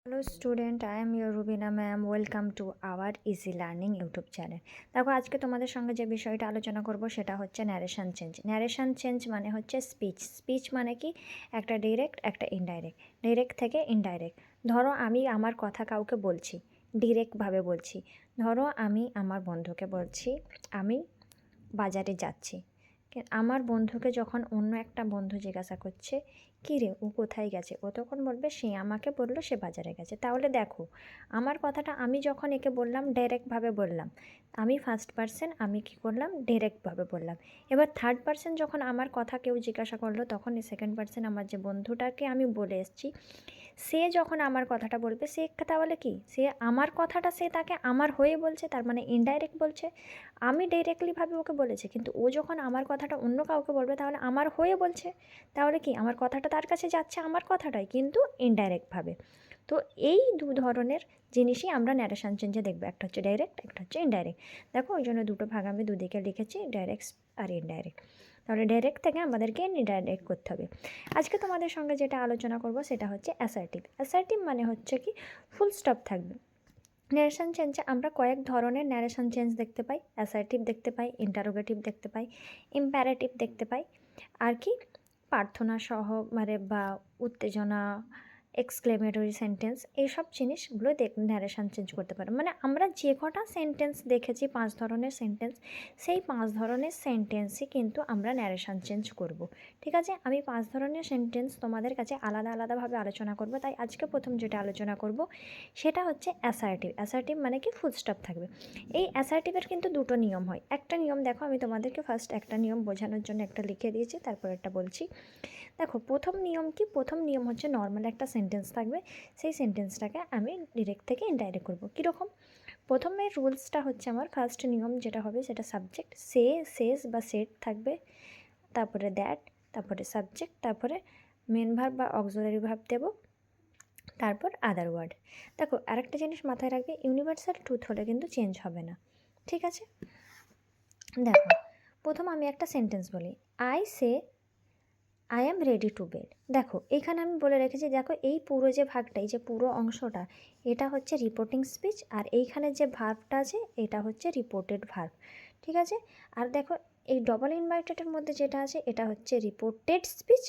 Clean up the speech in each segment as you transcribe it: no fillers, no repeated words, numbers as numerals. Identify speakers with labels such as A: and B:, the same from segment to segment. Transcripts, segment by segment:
A: Hello student, I am your Rubina ma'am. Welcome to our easy learning YouTube channel. দেখো, আজকে তোমাদের সঙ্গে যে বিষয়টা আলোচনা করব সেটা হচ্ছে ন্যারেশন চেঞ্জ। ন্যারেশন চেঞ্জ মানে হচ্ছে স্পিচ মানে কি, একটা ডিরেক্ট একটা ইনডাইরেক্ট, ডিরেক্ট থেকে ইনডাইরেক্ট। ধরো আমি আমার কথা কাউকে বলছি, ডিরেক্টভাবে বলছি। ধরো আমি আমার বন্ধুকে বলছি আমি বাজারে যাচ্ছি। আমার বন্ধুকে যখন অন্য একটা বন্ধু জিজ্ঞাসা করছে, কী রে ও কোথায় গেছে, ও তখন বলবে সে আমাকে বললো সে বাজারে গেছে। তাহলে দেখো, আমার কথাটা আমি যখন একে বললাম ডাইরেক্টভাবে বললাম, আমি ফার্স্ট পার্সন, আমি কী করলাম ডাইরেক্টভাবে বললাম। এবার থার্ড পার্সন যখন আমার কথা কেউ জিজ্ঞাসা করলো, তখন এই সেকেন্ড পার্সন আমার যে বন্ধুটাকে আমি বলে এসেছি, সে যখন আমার কথাটা বলবে, সে তাহলে কি, সে আমার কথাটা সে তাকে আমার হয়ে বলছে, তার মানে ইনডাইরেক্ট বলছে। আমি ডাইরেক্টলিভাবে ওকে বলেছি, কিন্তু ও যখন আমার কথাটা অন্য কাউকে বলবে তাহলে আমার হয়ে বলছে। তাহলে কি, আমার কথাটা তার কাছে যাচ্ছে, আমার কথাটাই, কিন্তু ইনডাইরেক্টভাবে। তো এই দু ধরনের জিনিসই আমরা ন্যারেশন চেঞ্জে দেখবো, একটা হচ্ছে ডাইরেক্ট, একটা হচ্ছে ইনডাইরেক্ট। দেখো, ওই জন্য দুটো ভাগ আমি দুদিকে লিখেছি, ডাইরেক্ট আর ইনডাইরেক্ট। তাহলে ডাইরেক্ট থেকে আমাদেরকে ইনডাইরেক্ট করতে হবে। আজকে তোমাদের সঙ্গে যেটা আলোচনা করব সেটা হচ্ছে অ্যাসার্টিভ। অ্যাসার্টিভ মানে হচ্ছে কি, ফুল স্টপ থাকবে। ন্যারেশন চেঞ্জে আমরা কয়েক ধরনের ন্যারেশন চেঞ্জ দেখতে পাই। অ্যাসার্টিভ দেখতে পাই, ইন্টারোগেটিভ দেখতে পাই, ইম্প্যারেটিভ দেখতে পাই, আর কি প্রার্থনা সহ মানে বা উত্তেজনা, এক্সক্লেমেটরি সেন্টেন্স, এইসব জিনিসগুলো ন্যারেশন চেঞ্জ করতে পারে। মানে আমরা যে কটা সেন্টেন্স দেখেছি, 5 ধরনের সেন্টেন্স, সেই 5 ধরনের সেন্টেন্সই কিন্তু আমরা ন্যারেশন চেঞ্জ করব। ঠিক আছে, আমি 5 ধরনের সেন্টেন্স তোমাদের কাছে আলাদা আলাদাভাবে আলোচনা করব। তাই আজকে প্রথম যেটা আলোচনা করব সেটা হচ্ছে অ্যাসার্টিভ। অ্যাসার্টিভ মানে কি, ফুল স্টপ থাকবে। এই অ্যাসার্টিভের কিন্তু দুটো নিয়ম হয়। একটা নিয়ম দেখো, আমি তোমাদেরকে ফার্স্ট একটা নিয়ম বোঝানোর জন্য একটা লিখে দিয়েছি, তারপর একটা বলছি। দেখো, প্রথম নিয়ম কি, প্রথম নিয়ম হচ্ছে নর্মাল একটা সেন্টেন্স থাকবে, সেই সেন্টেন্সটাকে আমি ডিরেক্ট থেকে ইনডাইরেক্ট করব। কীরকম, প্রথমে রুলসটা হচ্ছে, আমার ফার্স্ট নিয়ম যেটা হবে সেটা সাবজেক্ট, সে, সেজ বা সেট থাকবে, তারপরে দ্যাট, তারপরে সাবজেক্ট, তারপরে মেন ভার্ব বা অক্সিলারি ভার্ব দেব, তারপর আদার ওয়ার্ড। দেখো, আরেকটা জিনিস মাথায় রাখবে, ইউনিভার্সাল ট্রুথ হলে কিন্তু চেঞ্জ হবে না। ঠিক আছে, দেখো, প্রথম আমি একটা সেন্টেন্স বলি, I say I am ready to bed. দেখো, এখানে আমি বলে রেখেছি, দেখো এই পুরো যে ভাগটা, এই যে পুরো অংশটা, এটা হচ্ছে রিপোর্টিং স্পিচ, আর এইখানে যে ভার্বটা আছে এটা হচ্ছে রিপোর্টেড ভার্ব। ঠিক আছে, আর দেখো এই ডবল ইনভার্টেডের মধ্যে যেটা আছে এটা হচ্ছে রিপোর্টেড স্পিচ,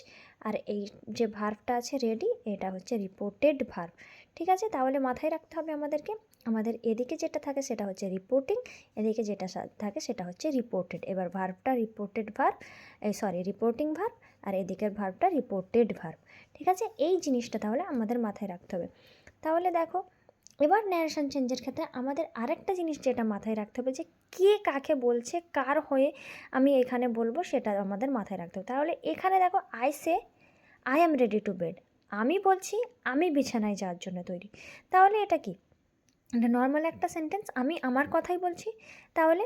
A: আর এই যে ভার্বটা আছে রেডি, এটা হচ্ছে রিপোর্টেড ভার্ব। ঠিক আছে, তাহলে মাথায় রাখতে হবে আমাদেরকে, আমাদের এদিকে যেটা থাকে সেটা হচ্ছে রিপোর্টিং, এদিকে যেটা থাকে সেটা হচ্ছে রিপোর্টেড। এবার ভার্বটা রিপোর্টেড ভার্ব, রিপোর্টিং ভার্ব, আর এদিকের ভার্বটা রিপোর্টেড ভার্ব। ঠিক আছে, এই জিনিসটা তাহলে আমাদের মাথায় রাখতে হবে। তাহলে দেখো, এবার ন্যারেশন চেঞ্জের ক্ষেত্রে আমাদের আরেকটা জিনিস যেটা মাথায় রাখতে হবে, যে কে কাকে বলছে, কার হয়ে আমি এখানে বলবো, সেটা আমাদের মাথায় রাখতে হবে। তাহলে এখানে দেখো, I say I am ready to bed, আমি বলছি আমি বিছানায় যাওয়ার জন্য তৈরি। তাহলে এটা কি, এটা নর্মাল একটা সেন্টেন্স, আমি আমার কথাই বলছি। তাহলে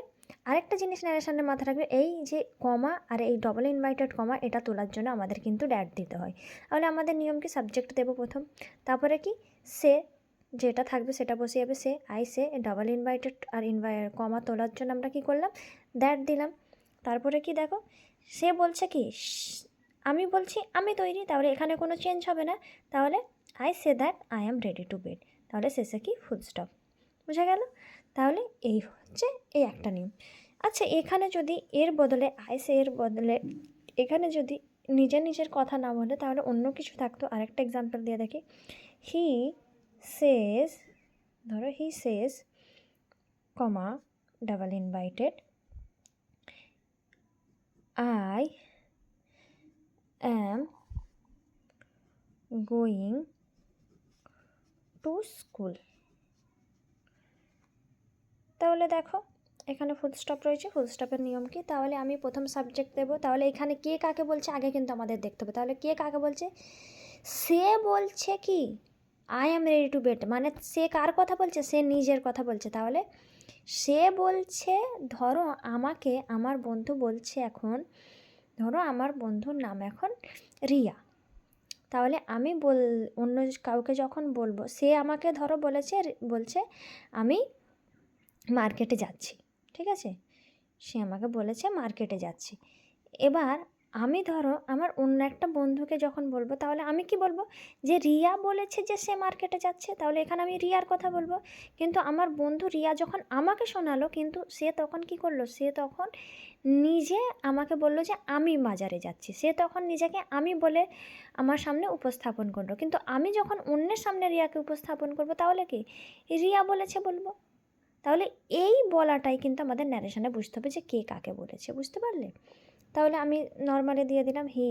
A: আরেকটা জিনিস ন্যারেশনে মাথায় রাখবে, এই যে কমা আর এই ডবল ইনভার্টেড কমা, এটা তোলার জন্য আমাদের কিন্তু ড্যাট দিতে হয়। তাহলে আমাদের নিয়ম কি, সাবজেক্ট দেবো প্রথম, তারপরে কি সে যেটা থাকবে সেটা বসে যাবে, সে, আই সে, ডবল ইনভার্টেড আর কমা তোলার জন্য আমরা কি করলাম, দ্যাট দিলাম। তারপরে কি দেখো, সে বলছে কি, আমি বলছি আমি তৈরি, তাহলে এখানে কোনো চেঞ্জ হবে না। তাহলে I say that I am ready to bed, তাহলে শেষে কি, ফুল স্টপ। বোঝা গেল? তাহলে এই হচ্ছে এই একটা নিয়ম। আচ্ছা, এখানে যদি এর বদলে আই সে এর বদলে এখানে যদি নিজের নিজের কথা না বলে তাহলে অন্য কিছু থাকতো। আরেকটা এক্সাম্পল দিয়ে দেখি, হি সেজ, ধরো he says comma double inverted I am going to school. তাহলে দেখো, এখানে ফুল স্টপ রয়েছে। ফুল স্টপের নিয়ম কি, তাহলে আমি প্রথম সাবজেক্ট দেবো। তাহলে এখানে কে কাকে বলছে আগে কিন্তু আমাদের দেখতে হবে। তাহলে কে কাকে বলছে, সে বলছে কি I am ready to bed, মানে সে কার কথা বলছে, সে নিজের কথা বলছে। তাহলে সে বলছে, ধরো আমাকে আমার বন্ধু বলছে এখন, ধরো আমার বন্ধুর নাম এখন রিয়া। তাহলে আমি অন্য কাউকে যখন বলবো, সে আমাকে ধরো বলছে আমি মার্কেটে যাচ্ছি। ঠিক আছে, সে আমাকে বলেছে মার্কেটে যাচ্ছি। এবার আমি ধরো আমার অন্য একটা বন্ধুকে যখন বলবো, তাহলে আমি কি বলবো, যে রিয়া বলেছে যে সে মার্কেটে যাচ্ছে, তাহলে এখানে আমি রিয়ার কথা বলবো। কিন্তু আমার বন্ধু রিয়া যখন আমাকে শোনালো, কিন্তু সে তখন কি করলো, সে তখন নিজে আমাকে বলল যে আমি বাজারে যাচ্ছি, সে তখন নিজেকে আমি বলে আমার সামনে উপস্থাপন করলো। কিন্তু আমি যখন অন্যের সামনে রিয়াকে উপস্থাপন করব, তাহলে কি রিয়া বলেছে বলবো। তাহলে এই বলাটাই কিন্তু আমাদের ন্যারেশনে বুঝতে হবে যে কে কাকে বলেছে, বুঝতে পারলে? তাহলে আমি নর্মালি দিয়ে দিলাম হি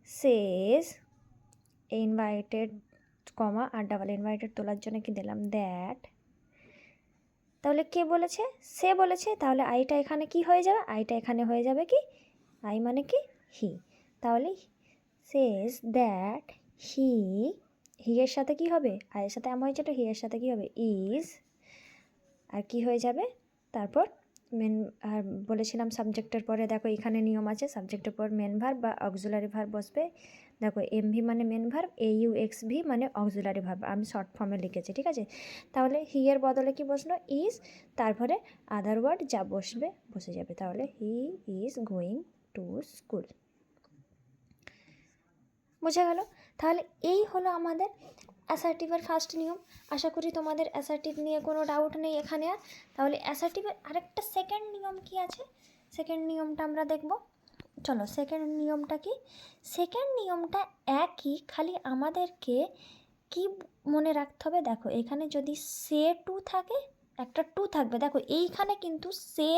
A: সেজ ইনভাইটেড কমা আর ডাবল ইনভাইটেড তোলার জন্য কি দিলাম দ্যাট। তাহলে কে বলেছে, সে বলেছে, তাহলে আইটা এখানে কি হয়ে যাবে, আইটা এখানে হয়ে যাবে কি, আই মানে কি হি। তাহলে সেজ দ্যাট হি, হি এর সাথে কি হবে, আয়ের সাথে এম হয়েছে, তো হি এর সাথে কি হবে ইজ, আর কি হয়ে যাবে তারপর মেন। আর বলেছিলাম সাবজেক্টের পরে দেখো এখানে নিয়ম আছে, সাবজেক্টের পর মেন ভার্ব বা অক্সিলারি ভার্ব বসবে। দেখো এমভি মানে মেন ভার্ব, AUXV মানে অক্সিলারি ভার্ব, আমি শর্ট ফর্মে লিখেছি, ঠিক আছে। তাহলে হি এর বদলে কি বসলো ইজ, তারপরে আদার ওয়ার্ড যা বসবে বসে যাবে। তাহলে he is going to school. বোঝা গেল? তাহলে এই হলো আমাদের অ্যাসার্টিভের ফার্স্ট নিয়ম। আশা করি তোমাদের অ্যাসার্টিভ নিয়ে কোনো ডাউট নেই এখানে আর। তাহলে অ্যাসার্টিভের আরেকটা সেকেন্ড নিয়ম কি আছে, সেকেন্ড নিয়মটা আমরা দেখব। চলো সেকেন্ড নিয়মটা কি, সেকেন্ড নিয়মটা একই, খালি আমাদেরকে কি মনে রাখতে হবে, দেখো এখানে যদি সে টু থাকে, একটা টু থাকবে, দেখো এইখানে কিন্তু সে,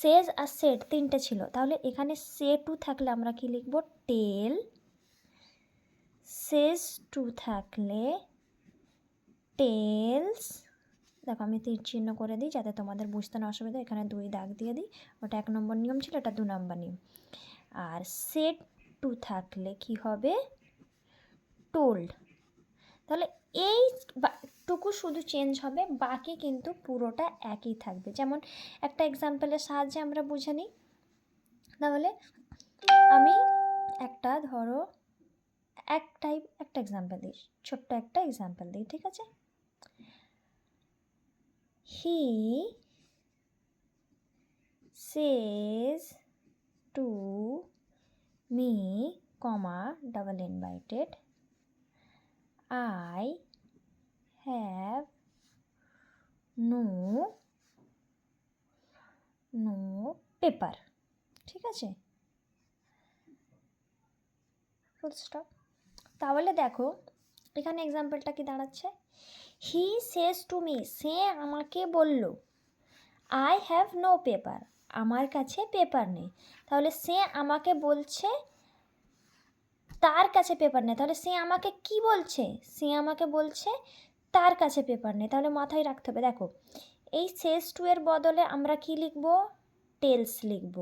A: সেজ আর সেড তিনটে ছিল, তাহলে এখানে সে টু থাকলে আমরা কি লিখবো টেল, সেজ টু থাকলে টেলস। দেখো আমি তীর চিহ্ন করে দিই যাতে তোমাদের বুঝতে না অসুবিধা, এখানে 2 দাগ দিয়ে দিই, ওটা 1 নম্বর নিয়ম ছিল, এটা 2 নম্বর নিয়ম। আর সেট টু থাকলে কি হবে টোল্ড। তাহলে এই টুকু শুধু চেঞ্জ হবে, বাকি কিন্তু পুরোটা একই থাকবে। যেমন একটা এক্সাম্পলের সাহায্যে আমরা বুঝে নিই। তাহলে আমি একটা ধরো একটা এক্সাম্পল দিই, ছোট্ট একটা এক্সাম্পল দিই, ঠিক আছে। হি says to me, comma, double invited, I have no paper, ঠিক আছে, ফুল স্টপ। তাহলে দেখো এখানে এক্সাম্পলটা কি দাঁড়াচ্ছে, হি সেজ টু মি, সে আমাকে বলল, আই হ্যাভ নো পেপার, আমার কাছে পেপার নেই। তাহলে সে আমাকে বলছে তার কাছে পেপার নেই, তাহলে সে আমাকে কি বলছে, সে আমাকে বলছে তার কাছে পেপার নেই। তাহলে মাথায় রাখতে হবে, দেখো এই সেজ টু এর বদলে আমরা কি লিখব, টেলস লিখব।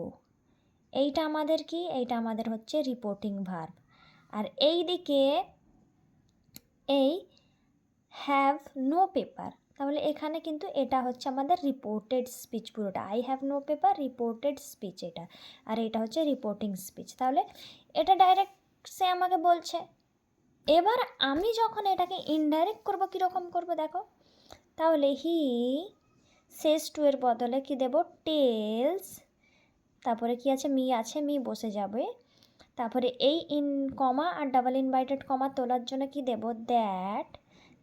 A: এইটা আমাদের কি, এইটা আমাদের হচ্ছে রিপোর্টিং ভার্ব। আর এই দিকে এই হ্যাভ নো পেপার, তাহলে এখানে কিন্তু এটা হচ্ছে আমাদের রিপোর্টেড স্পিচ পুরোটা, I have no paper reported speech এটা, আর এটা হচ্ছে রিপোর্টিং স্পিচ। তাহলে এটা ডাইরেক্ট সে আমাকে বলছে। এবার আমি যখন এটাকে ইনডাইরেক্ট করবো, কীরকম করবো দেখো, তাহলে হি সেজ টু এর বদলে কি দেব টেলস, তারপরে কি আছে মি বসে যাবে, তারপরে এই ইন কমা আর ডাবল ইনভাইটেড কমা তোলার জন্য কি দেব দ্যাট।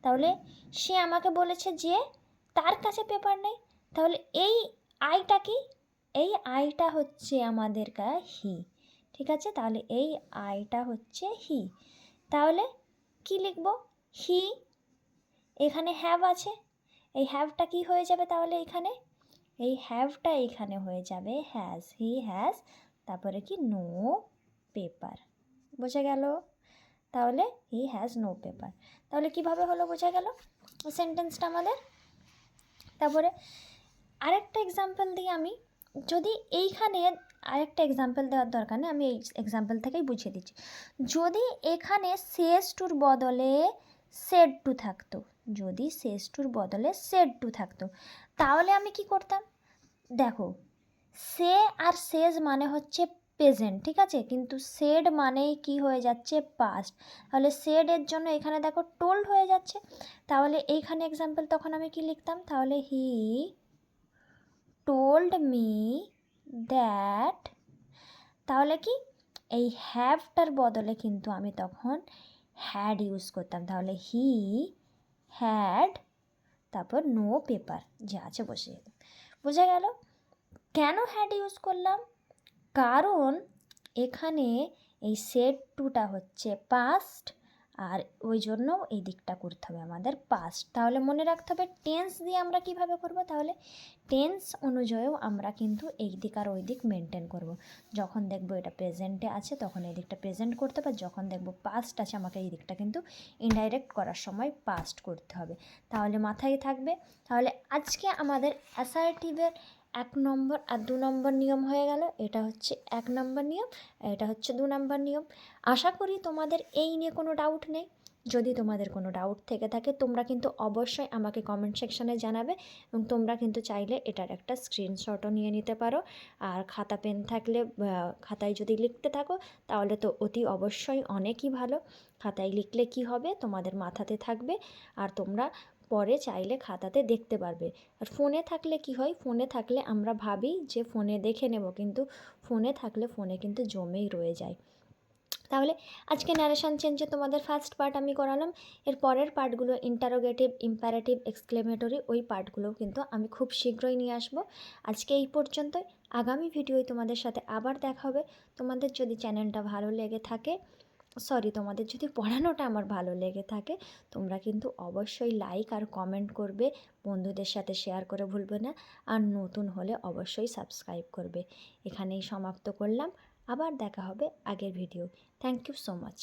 A: তাহলে সে আমাকে বলেছে যে তার কাছে পেপার নেই, তাহলে এই আইটা কি, এই আইটা হচ্ছে আমাদের হি, ঠিক আছে। তাহলে এই আইটা হচ্ছে হি, তাহলে কি লিখব হি, এখানে হ্যাভ আছে, এই হ্যাভটা কি হয়ে যাবে, তাহলে এখানে এই হ্যাভটা এখানে হয়ে যাবে হ্যাজ, হি হ্যাজ, তারপরে কি নো পেপার। বোঝা গেল? তাহলে হি হ্যাজ নো পেপার। তাহলে কিভাবে হলো বোঝা গেল সেন্টেন্সটা আমাদের। তারপরে আরেকটা এক্সাম্পল দিই আমি, যদি এইখানে আরেকটা এক্সাম্পল দেওয়ার দরকার নেই, আমি এই এক্সাম্পল থেকেই বুঝিয়ে দিচ্ছি। যদি এখানে সেজ টুর বদলে সেড টু থাকতো, যদি সেজ টুর বদলে সেড টু থাকতো, তাহলে আমি কি করতাম, দেখো সে আর সেজ মানে হচ্ছে প্রেজেন্ট, ঠিক আছে, কিন্তু সেড মানেই কি হয়ে যাচ্ছে পাস্ট। তাহলে সেডের জন্য এখানে দেখো টোল্ড হয়ে যাচ্ছে, তাহলে এইখানে এক্সাম্পল তখন আমি কি লিখতাম, তাহলে হি টোল্ড মি দ্যাট, তাহলে কি এই হ্যাভটার বদলে কিন্তু আমি তখন হ্যাড ইউজ করতাম। তাহলে হি হ্যাড, তারপর নো পেপার, যা আছে বসে যেত। বোঝা গেল কেন হ্যাড ইউজ করলাম? কারণ এখানে এই সেড টুটা হচ্ছে পাস্ট, আর ওই জন্য এই দিকটা করতে হবে আমাদের পাস্ট। তাহলে মনে রাখতে হবে টেন্স দিয়ে আমরা কিভাবে করব। তাহলে টেন্স অনুযায়ীও আমরা কিন্তু এই দিক আর ওই দিক মেনটেন করব। যখন দেখব এটা প্রেজেন্টে আছে তখন এই দিকটা প্রেজেন্ট করতে হবে, যখন দেখব পাস্ট আছে আমাকে এই দিকটা কিন্তু ইনডাইরেক্ট করার সময় পাস্ট করতে হবে। তাহলে মাথায় থাকবে। তাহলে আজকে আমাদের অ্যাসার্টিভের 1 নম্বর আর 2 নম্বর নিয়ম হয়ে গেল। এটা হচ্ছে 1 নম্বর নিয়ম, এটা হচ্ছে 2 নম্বর নিয়ম। আশা করি তোমাদের এই নিয়ে কোনো ডাউট নেই। যদি তোমাদের কোনো ডাউট থেকে থাকে তোমরা কিন্তু অবশ্যই আমাকে কমেন্ট সেকশানে জানাবে, এবং তোমরা কিন্তু চাইলে এটার একটা স্ক্রিনশটও নিয়ে নিতে পারো। আর খাতা পেন থাকলে খাতায় যদি লিখতে থাকো তাহলে তো অতি অবশ্যই অনেকই ভালো। খাতায় লিখলে কি হবে, তোমাদের মাথাতে থাকবে আর তোমরা পরে চাইলে খাতাতে দেখতে পারবে। আর ফোনে থাকলে কি হয়, ফোনে থাকলে আমরা ভাবি যে ফোনে দেখে নেব, কিন্তু ফোনে থাকলে ফোনে কিন্তু জমেই রয়ে যায়। তাহলে আজকে ন্যারেশন চেঞ্জে তোমাদের ফার্স্ট পার্ট আমি করালাম। এর পরের পার্টগুলো ইন্টারোগেটিভ, ইম্পারেটিভ, এক্সক্লেমেটরি, ওই পার্টগুলোও কিন্তু আমি খুব শীঘ্রই নিয়ে আসবো। আজকে এই পর্যন্তই। আগামী ভিডিওয় তোমাদের সাথে আবার দেখা হবে। তোমাদের যদি চ্যানেলটা ভালো লেগে থাকে, তোমাদের যদি পড়ানোটা আমার ভালো লেগে থাকে, তোমরা কিন্তু অবশ্যই লাইক আর কমেন্ট করবে, বন্ধুদের সাথে শেয়ার করে ভুলবে না, আর নতুন হলে অবশ্যই সাবস্ক্রাইব করবে। এখানেই সমাপ্ত করলাম, আবার দেখা হবে আগের video. Thank you so much.